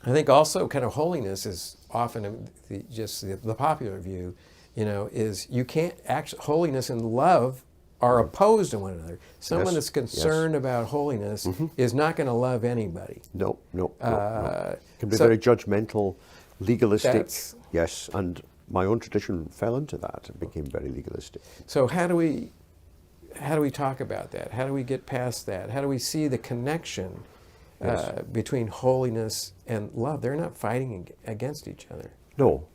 I think also kind of holiness is often the popular view, is you can't actually, holiness and love are opposed to one another. Someone that's concerned about holiness is not going to love anybody. No. Can be very judgmental, legalistic. Yes, and my own tradition fell into that and became very legalistic. So how do we talk about that? How do we get past that? How do we see the connection between holiness and love? They're not fighting against each other. No.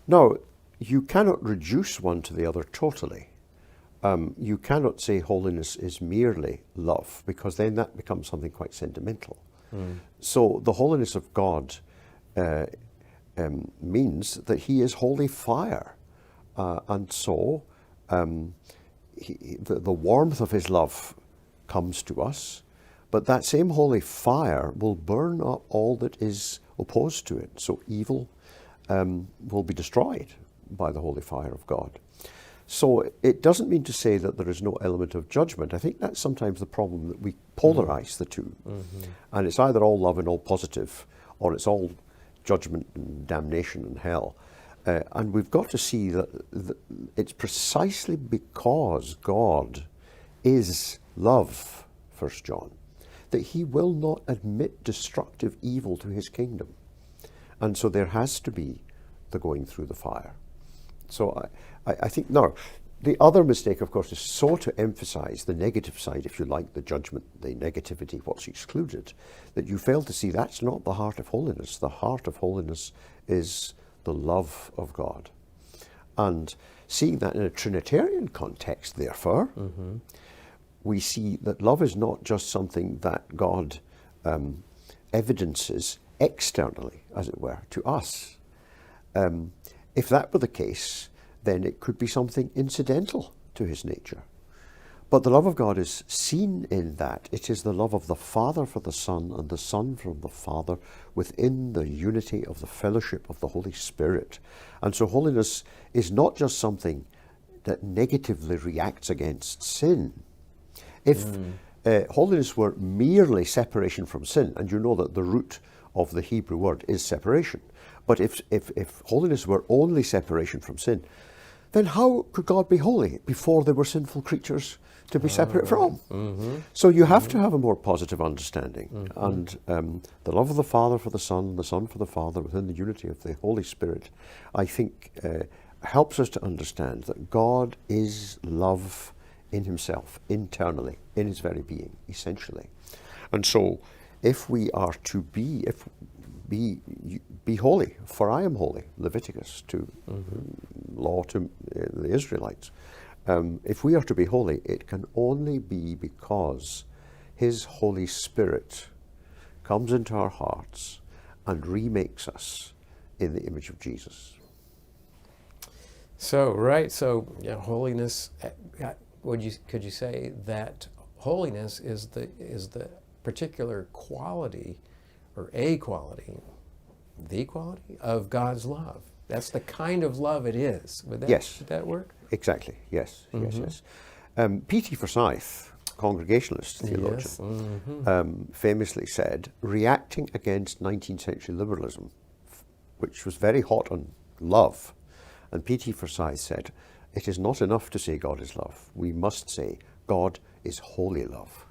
Now, you cannot reduce one to the other totally. You cannot say holiness is merely love, because then that becomes something quite sentimental. So the holiness of God means that he is holy fire. And so the warmth of his love comes to us, but that same holy fire will burn up all that is opposed to it. So evil will be destroyed by the holy fire of God. So it doesn't mean to say that there is no element of judgment. I think that's sometimes the problem, that we polarize the two. And it's either all love and all positive, or it's all judgment and damnation and hell. And we've got to see that it's precisely because God is love, 1 John, that he will not admit destructive evil to his kingdom. And so there has to be the going through the fire. So I think, now, the other mistake, of course, is so to emphasize the negative side, if you like, the judgment, the negativity, what's excluded, that you fail to see that's not the heart of holiness. The heart of holiness is the love of God. And seeing that in a Trinitarian context, therefore, we see that love is not just something that God evidences externally, as it were, to us. If that were the case, then it could be something incidental to his nature. But the love of God is seen in that. It is the love of the Father for the Son, and the Son from the Father, within the unity of the fellowship of the Holy Spirit. And so holiness is not just something that negatively reacts against sin. If holiness were merely separation from sin, and you know that the root of the Hebrew word is separation, but if holiness were only separation from sin, then how could God be holy before they were sinful creatures to be separate from? So you have to have a more positive understanding. And the love of the Father for the Son for the Father, within the unity of the Holy Spirit, I think helps us to understand that God is love in himself, internally, in his very being, essentially. And so if we are to be holy, for I am holy, Leviticus law to the Israelites. If we are to be holy, it can only be because his Holy Spirit comes into our hearts and remakes us in the image of Jesus. So, holiness, could you say that holiness is the particular quality, or a quality, the quality of God's love? That's the kind of love it is. Would that work? Exactly, yes. P.T. Forsyth, Congregationalist theologian, famously said, reacting against 19th century liberalism, which was very hot on love, and P.T. Forsyth said, it is not enough to say God is love. We must say God is holy love.